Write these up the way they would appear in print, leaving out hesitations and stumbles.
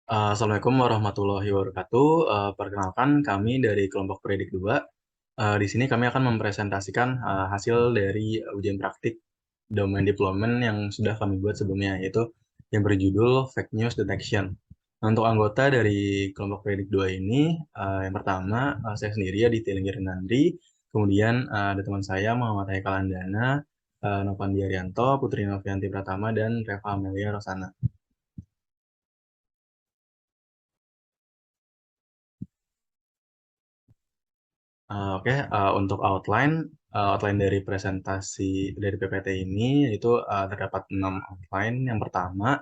Assalamualaikum warahmatullahi wabarakatuh. Perkenalkan kami dari kelompok Predik 2. Di sini kami akan mempresentasikan hasil dari ujian praktik domain deployment yang sudah kami buat sebelumnya, yaitu yang berjudul Fake News Detection. Nah, untuk anggota dari kelompok Predik 2 ini, yang pertama saya sendiri Aditya Nandri, kemudian ada teman saya Muhammad Haikal Andana, Novandi Arianto, Putri Novianti Pratama, dan Reva Amelia Rosana. Oke, untuk outline dari presentasi dari PPT ini itu terdapat 6 outline. Yang pertama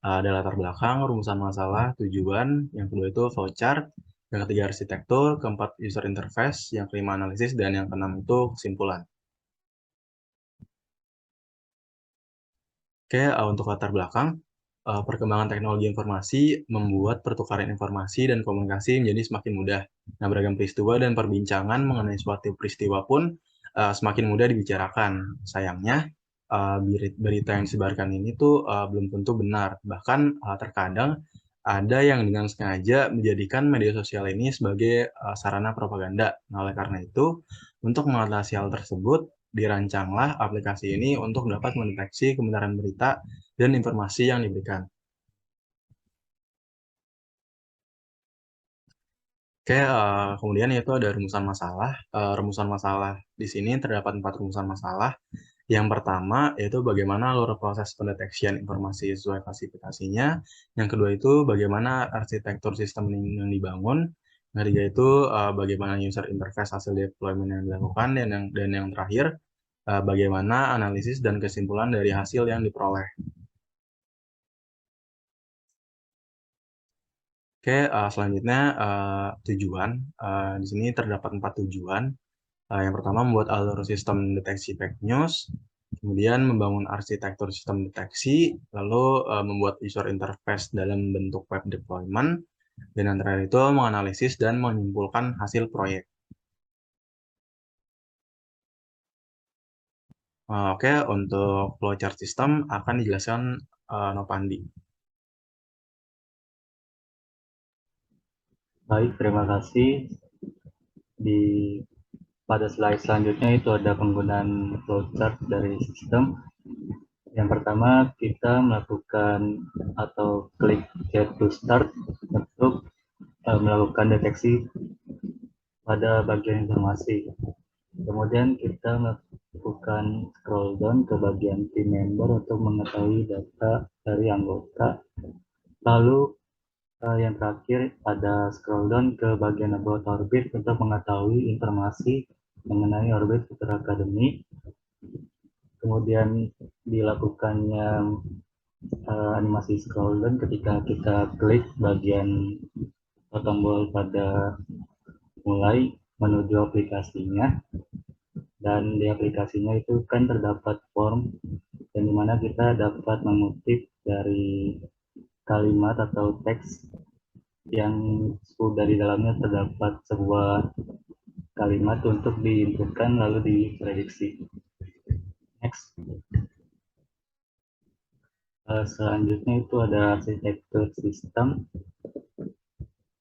ada latar belakang, rumusan masalah, tujuan, yang kedua itu flowchart, yang ketiga arsitektur, keempat user interface, yang kelima analisis, dan yang keenam itu kesimpulan. Oke, untuk latar belakang, perkembangan teknologi informasi membuat pertukaran informasi dan komunikasi menjadi semakin mudah. Nah, beragam peristiwa dan perbincangan mengenai suatu peristiwa pun semakin mudah dibicarakan. Sayangnya, berita yang disebarkan ini tuh belum tentu benar. Bahkan terkadang ada yang dengan sengaja menjadikan media sosial ini sebagai sarana propaganda. Nah, oleh karena itu, untuk mengatasi hal tersebut, dirancanglah aplikasi ini untuk dapat mendeteksi kebenaran berita dan informasi yang diberikan. Oke, kemudian yaitu ada rumusan masalah. Rumusan masalah di sini terdapat 4 rumusan masalah. Yang pertama yaitu bagaimana alur proses pendeteksian informasi sesuai klasifikasinya. Yang kedua itu bagaimana arsitektur sistem yang dibangun. Yang ketiga itu bagaimana user interface hasil deployment yang dilakukan. Dan yang terakhir bagaimana analisis dan kesimpulan dari hasil yang diperoleh. Oke, selanjutnya tujuan. Di sini terdapat 4 tujuan. Yang pertama membuat alur sistem deteksi fake news, kemudian membangun arsitektur sistem deteksi, lalu membuat user interface dalam bentuk web deployment, dan yang terakhir itu menganalisis dan menyimpulkan hasil proyek. Oke, untuk flowchart system akan dijelaskan Novandi. Baik, terima kasih. Pada slide selanjutnya itu ada penggunaan flowchart dari sistem. Yang pertama kita melakukan atau klik get to start untuk melakukan deteksi pada bagian informasi. Kemudian kita melakukan scroll down ke bagian team member untuk mengetahui data dari anggota. Lalu yang terakhir ada scroll down ke bagian about orbit untuk mengetahui informasi mengenai orbit Futur Academy. Kemudian dilakukannya animasi scroll down ketika kita klik bagian tombol pada mulai menuju aplikasinya, dan di aplikasinya itu kan terdapat form dan dimana kita dapat mengutip dari kalimat atau teks yang sudah di dalamnya terdapat sebuah kalimat untuk diinputkan lalu diprediksi. Next. Selanjutnya itu ada arsitektur sistem,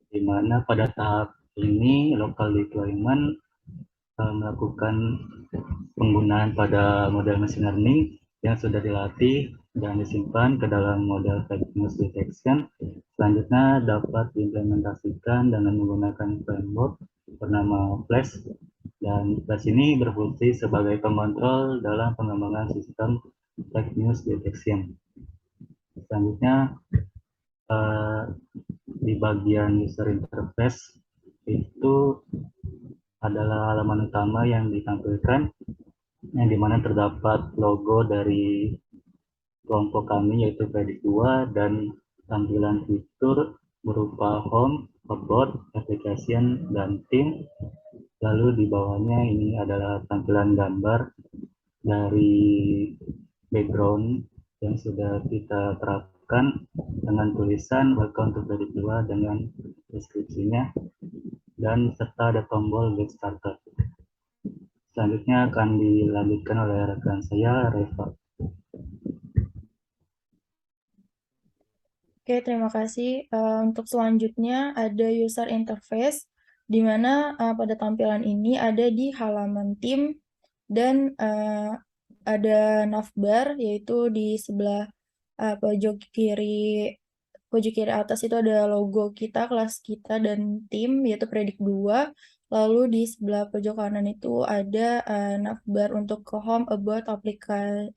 di mana pada tahap ini local deployment melakukan penggunaan pada model machine learning yang sudah dilatih dan disimpan ke dalam model fake news detection. Selanjutnya dapat diimplementasikan dengan menggunakan framework bernama Flash, dan Flash ini berfungsi sebagai pengontrol dalam pengembangan sistem fake news detection. Selanjutnya di bagian user interface itu adalah halaman utama yang ditampilkan, yang dimana terdapat logo dari kelompok kami yaitu Predik 2 dan tampilan fitur berupa home, about, application, dan team. Lalu di bawahnya ini adalah tampilan gambar dari background yang sudah kita terapkan dengan tulisan welcome to Predik 2 dengan deskripsinya, dan serta ada tombol get started. Selanjutnya akan dilanjutkan oleh rekan saya, Reva. Oke, terima kasih. Untuk selanjutnya ada user interface, di mana pada tampilan ini ada di halaman tim dan ada navbar, yaitu di sebelah pojok kiri atas itu ada logo kita, kelas kita, dan tim, yaitu Predik 2. Lalu di sebelah pojok kanan itu ada navbar untuk ke home, about,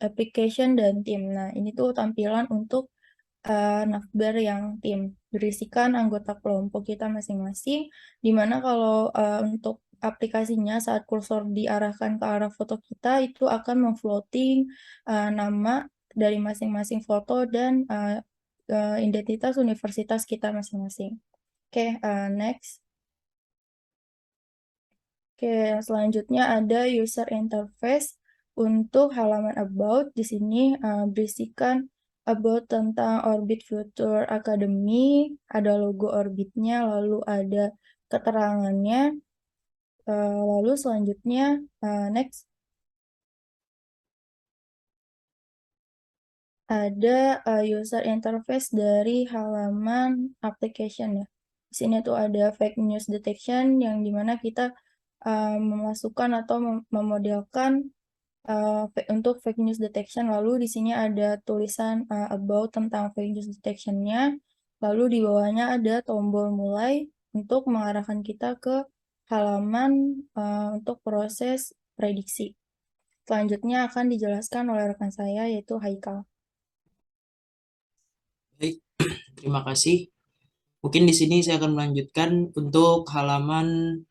application, dan tim. Nah, ini tuh tampilan untuk navbar yang tim berisikan anggota kelompok kita masing-masing, di mana kalau untuk aplikasinya saat kursor diarahkan ke arah foto kita itu akan memfloating nama dari masing-masing foto dan identitas universitas kita masing-masing. Oke, next. Oke, selanjutnya ada user interface untuk halaman about. Di sini berisikan about tentang Orbit Future Academy, ada logo Orbitnya, lalu ada keterangannya. Lalu selanjutnya, next, ada user interface dari halaman application ya. Di sini tuh ada fake news detection yang dimana kita memasukkan atau memodelkan untuk fake news detection. Lalu di sini ada tulisan about tentang fake news detection-nya. Lalu di bawahnya ada tombol mulai untuk mengarahkan kita ke halaman untuk proses prediksi. Selanjutnya akan dijelaskan oleh rekan saya, yaitu Haikal. Baik, terima kasih. Mungkin di sini saya akan melanjutkan untuk halaman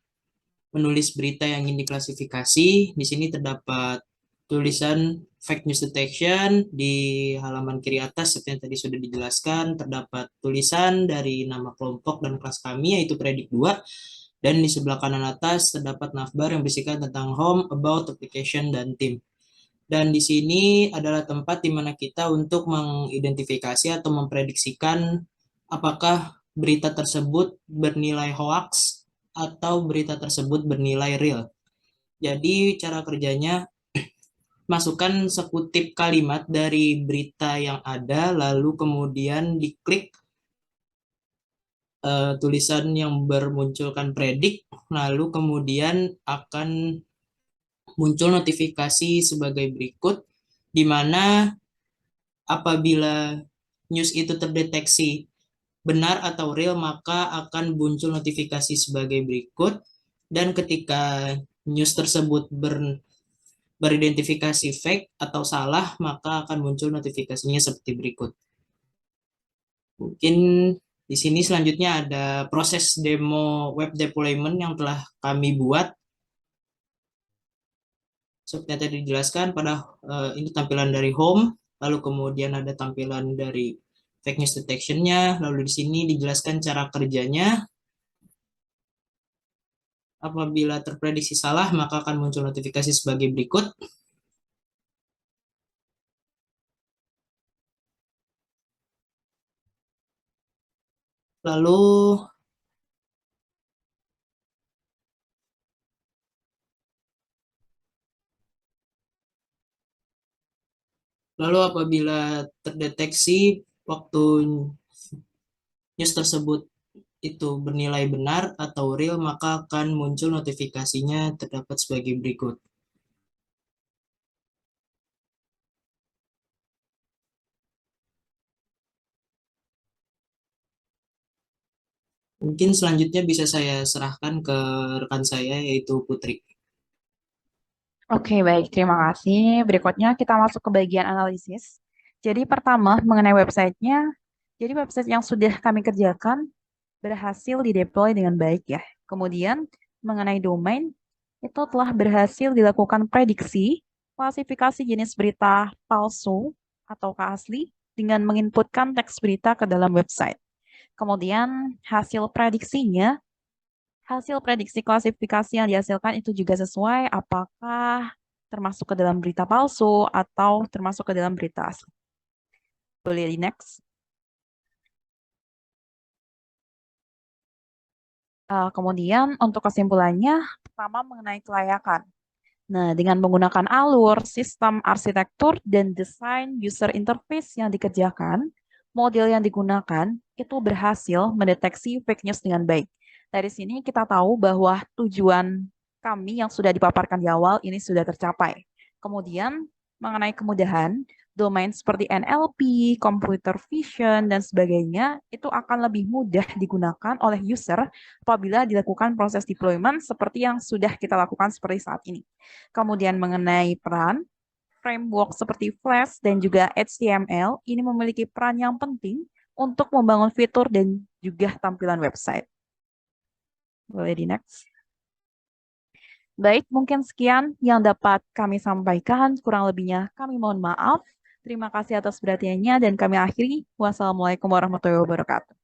menulis berita yang ingin diklasifikasi. Di sini terdapat tulisan fake news detection di halaman kiri atas seperti yang tadi sudah dijelaskan. Terdapat tulisan dari nama kelompok dan kelas kami yaitu Predik 2. Dan di sebelah kanan atas terdapat navbar yang berisikan tentang home, about, application, dan tim. Dan di sini adalah tempat di mana kita untuk mengidentifikasi atau memprediksikan apakah berita tersebut bernilai hoax atau berita tersebut bernilai real. Jadi cara kerjanya, masukkan sekutip kalimat dari berita yang ada, lalu kemudian diklik tulisan yang bermunculkan predik, lalu kemudian akan muncul notifikasi sebagai berikut, di mana apabila news itu terdeteksi benar atau real, maka akan muncul notifikasi sebagai berikut. Dan ketika news tersebut beridentifikasi fake atau salah, maka akan muncul notifikasinya seperti berikut. Mungkin di sini selanjutnya ada proses demo web deployment yang telah kami buat. Seperti yang tadi dijelaskan, ini tampilan dari home, lalu kemudian ada tampilan dari fake news detection-nya, lalu di sini dijelaskan cara kerjanya. Apabila terprediksi salah, maka akan muncul notifikasi sebagai berikut. Lalu apabila terdeteksi waktu news tersebut itu bernilai benar atau real, maka akan muncul notifikasinya terdapat sebagai berikut. Mungkin selanjutnya bisa saya serahkan ke rekan saya, yaitu Putri. Oke, baik. Terima kasih. Berikutnya kita masuk ke bagian analisis. Jadi pertama, mengenai websitenya. Jadi website yang sudah kami kerjakan berhasil dideploy dengan baik ya. Kemudian mengenai domain, itu telah berhasil dilakukan prediksi, klasifikasi jenis berita palsu atau asli dengan menginputkan teks berita ke dalam website. Kemudian hasil prediksi klasifikasi yang dihasilkan itu juga sesuai apakah termasuk ke dalam berita palsu atau termasuk ke dalam berita asli. Boleh di next. Kemudian untuk kesimpulannya, pertama mengenai kelayakan. Nah, dengan menggunakan alur, sistem arsitektur, dan desain user interface yang dikerjakan, model yang digunakan itu berhasil mendeteksi fake news dengan baik. Dari sini kita tahu bahwa tujuan kami yang sudah dipaparkan di awal ini sudah tercapai. Kemudian mengenai kemudahan, domain seperti NLP, computer vision, dan sebagainya itu akan lebih mudah digunakan oleh user apabila dilakukan proses deployment seperti yang sudah kita lakukan seperti saat ini. Kemudian mengenai peran, framework seperti Flash dan juga HTML ini memiliki peran yang penting untuk membangun fitur dan juga tampilan website. Boleh di next. Baik, mungkin sekian yang dapat kami sampaikan. Kurang lebihnya kami mohon maaf. Terima kasih atas perhatiannya dan kami akhiri. Wassalamualaikum warahmatullahi wabarakatuh.